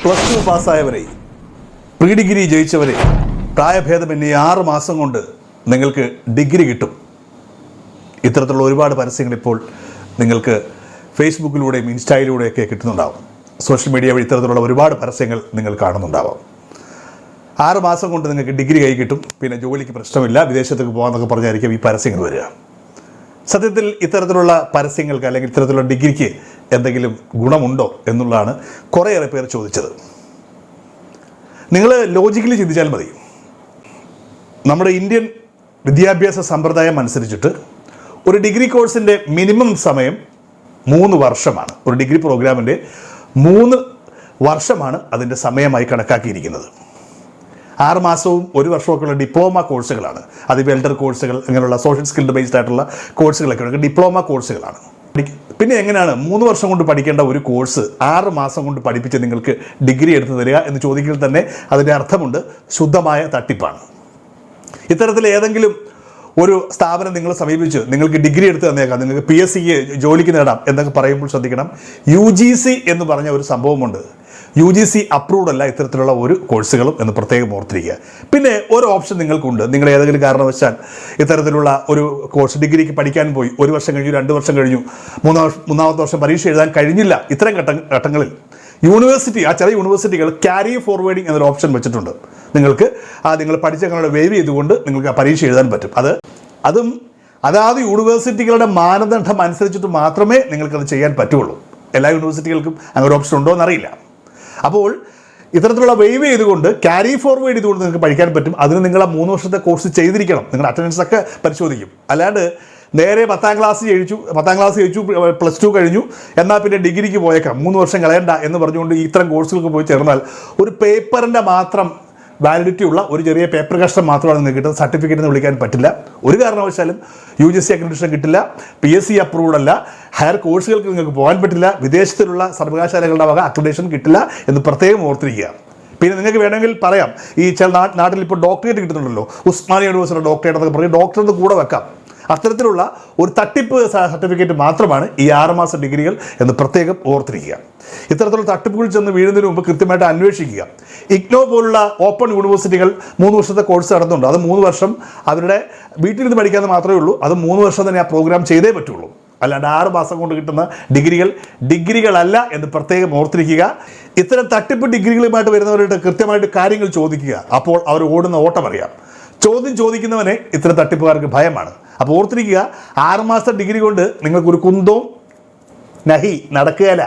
+2 പാസ്സായവരെ, pre degree ജയിച്ചവരെ, പ്രായഭേദമന്യേ 6 മാസം കൊണ്ട് നിങ്ങൾക്ക് ഡിഗ്രി കിട്ടും. ഇത്തരത്തിലുള്ള ഒരുപാട് പരസ്യങ്ങൾ ഇപ്പോൾ നിങ്ങൾക്ക് ഫേസ്ബുക്കിലൂടെയും ഇൻസ്റ്റയിലൂടെയൊക്കെ കിട്ടുന്നുണ്ടാവും. സോഷ്യൽ മീഡിയ വഴി ഇത്തരത്തിലുള്ള ഒരുപാട് പരസ്യങ്ങൾ നിങ്ങൾ കാണുന്നുണ്ടാവാം. 6 മാസം കൊണ്ട് നിങ്ങൾക്ക് ഡിഗ്രി കൈ കിട്ടും, പിന്നെ ജോലിക്ക് പ്രശ്നമില്ല, വിദേശത്തേക്ക് പോകാമെന്നൊക്കെ പറഞ്ഞായിരിക്കും ഈ പരസ്യങ്ങൾ വരിക. സത്യത്തിൽ ഇത്തരത്തിലുള്ള പരസ്യങ്ങൾക്ക് അല്ലെങ്കിൽ ഇത്തരത്തിലുള്ള ഡിഗ്രിക്ക് എന്തെങ്കിലും ഗുണമുണ്ടോ എന്നുള്ളതാണ് കുറേയേറെ പേർ ചോദിച്ചത്. നിങ്ങൾ ലോജിക്കലി ചിന്തിച്ചാൽ മതി. നമ്മുടെ ഇന്ത്യൻ വിദ്യാഭ്യാസ സമ്പ്രദായം അനുസരിച്ചിട്ട് ഒരു ഡിഗ്രി കോഴ്സിൻ്റെ മിനിമം സമയം 3 വർഷമാണ്. ഒരു ഡിഗ്രി പ്രോഗ്രാമിൻ്റെ 3 വർഷമാണ് അതിൻ്റെ സമയമായി കണക്കാക്കിയിരിക്കുന്നത്. 6 മാസവും 1 വർഷമൊക്കെയുള്ള ഡിപ്ലോമ കോഴ്സുകളാണ്. അത് വെൽഡർ കോഴ്സുകൾ, അങ്ങനെയുള്ള സോഷ്യൽ സ്കിൽഡ് ബേസ്ഡ് ആയിട്ടുള്ള കോഴ്സുകളൊക്കെ ഡിപ്ലോമ കോഴ്സുകളാണ്. പിന്നെ എങ്ങനെയാണ് 3 വർഷം കൊണ്ട് പഠിക്കേണ്ട ഒരു കോഴ്സ് 6 മാസം കൊണ്ട് പഠിപ്പിച്ച് നിങ്ങൾക്ക് ഡിഗ്രി എടുത്ത് തരിക എന്ന് ചോദിക്കൽ തന്നെ അതിൻ്റെ അർത്ഥമുണ്ട്, ശുദ്ധമായ തട്ടിപ്പാണ്. ഇത്തരത്തിൽ ഏതെങ്കിലും ഒരു സ്ഥാപനം നിങ്ങളെ സമീപിച്ച് നിങ്ങൾക്ക് ഡിഗ്രി എടുത്ത് തന്നേക്കാം, നിങ്ങൾക്ക് PSCക്ക് ജോലിക്ക് നേടാം എന്നൊക്കെ പറയുമ്പോൾ ശ്രദ്ധിക്കണം, UGC എന്ന് പറഞ്ഞ ഒരു സംഭവമുണ്ട്. UGC അപ്രൂവ്ഡ് അല്ല ഇത്തരത്തിലുള്ള ഒരു കോഴ്സുകളും എന്ന് പ്രത്യേകം ഓർത്തിരിക്കുക. പിന്നെ ഒരു ഓപ്ഷൻ നിങ്ങൾക്കുണ്ട്. നിങ്ങൾ ഏതെങ്കിലും കാരണവശാൽ ഇത്തരത്തിലുള്ള ഒരു കോഴ്സ് ഡിഗ്രിക്ക് പഠിക്കാൻ പോയി, 1 വർഷം കഴിഞ്ഞു, 2 വർഷം കഴിഞ്ഞു, മൂന്നാമത്തെ വർഷം പരീക്ഷ എഴുതാൻ കഴിഞ്ഞില്ല. ഇത്തരം ഘട്ടങ്ങളിൽ യൂണിവേഴ്സിറ്റി, ആ ചെറിയ യൂണിവേഴ്സിറ്റികൾ ക്യാരി ഫോർവേഡിങ് എന്നൊരു ഓപ്ഷൻ വെച്ചിട്ടുണ്ട്. നിങ്ങൾക്ക് നിങ്ങൾ പഠിച്ച കാലം വേവ് ചെയ്തുകൊണ്ട് നിങ്ങൾക്ക് ആ പരീക്ഷ എഴുതാൻ പറ്റും. അതും അതാത് യൂണിവേഴ്സിറ്റികളുടെ മാനദണ്ഡം അനുസരിച്ചിട്ട് മാത്രമേ നിങ്ങൾക്കത് ചെയ്യാൻ പറ്റുള്ളൂ. എല്ലാ യൂണിവേഴ്സിറ്റികൾക്കും അങ്ങനെ ഒരു ഓപ്ഷൻ ഉണ്ടോ എന്നറിയില്ല. അപ്പോൾ ഇത്തരത്തിലുള്ള വേവ് ചെയ്തുകൊണ്ട് ക്യാരി ഫോർവേഡ് ചെയ്തുകൊണ്ട് നിങ്ങൾക്ക് പഠിക്കാൻ പറ്റും. അതിന് നിങ്ങൾ ആ 3 വർഷത്തെ കോഴ്സ് ചെയ്തിരിക്കണം. നിങ്ങളുടെ അറ്റൻഡൻസ് ഒക്കെ പരിശോധിക്കും. അല്ലാണ്ട് നേരെ 10ാം ക്ലാസ് ജയിച്ചു, +2 കഴിഞ്ഞു, എന്നാൽ പിന്നെ ഡിഗ്രിക്ക് പോയേക്കാം, 3 വർഷം കളയണ്ട എന്ന് പറഞ്ഞുകൊണ്ട് ഇത്തരം കോഴ്സുകൾക്ക് പോയി ചേർന്നാൽ ഒരു പേപ്പറിൻ്റെ മാത്രം വാലിഡിറ്റി ഉള്ള ഒരു ചെറിയ പേപ്പർ കഷ്ടം മാത്രമാണ് നിങ്ങൾക്ക് കിട്ടുന്നത്. സർട്ടിഫിക്കറ്റ് എന്ന് വിളിക്കാൻ പറ്റില്ല. ഒരു കാരണവശാലും UGC അക്രഡിറ്റേഷൻ കിട്ടില്ല, PSC അപ്രൂവ്ഡ് അല്ല, ഹയർ കോഴ്സുകൾക്ക് നിങ്ങൾക്ക് പോകാൻ പറ്റില്ല, വിദേശത്തിലുള്ള സർവകലാശാലകളുടെ വക അക്രഡിറ്റേഷൻ കിട്ടില്ല എന്ന് പ്രത്യേകം ഓർത്തിരിക്കുക. പിന്നെ നിങ്ങൾക്ക് വേണമെങ്കിൽ പറയാം, ഈ ചില നാട്ടിൽ ഇപ്പോൾ ഡോക്ടറേറ്റ് കിട്ടുന്നുണ്ടല്ലോ, ഉസ്മാനിയ യൂണിവേഴ്സിറ്റി ഡോക്ടറേറ്റ് എന്നൊക്കെ പറഞ്ഞ് ഡോക്ടറെന്ന് കൂടെ വെക്കാം. അത്തരത്തിലുള്ള ഒരു തട്ടിപ്പ് സർട്ടിഫിക്കറ്റ് മാത്രമാണ് ഈ 6 മാസ ഡിഗ്രികൾ എന്ന് പ്രത്യേകം ഓർത്തിരിക്കുക. ഇത്തരത്തിലുള്ള തട്ടിപ്പുകൾ ചെന്ന് വീഴുന്നതിന് മുമ്പ് കൃത്യമായിട്ട് അന്വേഷിക്കുക. IGNOU പോലുള്ള ഓപ്പൺ യൂണിവേഴ്സിറ്റികൾ 3 വർഷത്തെ കോഴ്സ് നടത്തുന്നുണ്ട്. അത് 3 വർഷം അവരുടെ വീട്ടിലിരുന്ന് പഠിക്കാതെ മാത്രമേ ഉള്ളൂ. അത് 3 വർഷം തന്നെ ആ പ്രോഗ്രാം ചെയ്തേ പറ്റുള്ളൂ. അല്ലാണ്ട് 6 മാസം കൊണ്ട് കിട്ടുന്ന ഡിഗ്രികളല്ല എന്ന് പ്രത്യേകം ഓർത്തിരിക്കുക. ഇത്തരം തട്ടിപ്പ് ഡിഗ്രികളുമായിട്ട് വരുന്നവരുടെ കൃത്യമായിട്ട് കാര്യങ്ങൾ ചോദിക്കുക. അപ്പോൾ അവർ ഓടുന്ന ഓട്ടം അറിയാം. ചോദ്യം ചോദിക്കുന്നവനെ ഇത്തരം തട്ടിപ്പുകാർക്ക് ഭയമാണ്. അപ്പോൾ ഓർത്തിരിക്കുക, 6 മാസത്തെ ഡിഗ്രി കൊണ്ട് നിങ്ങൾക്കൊരു കുന്തവും നടക്കുകയില്ല.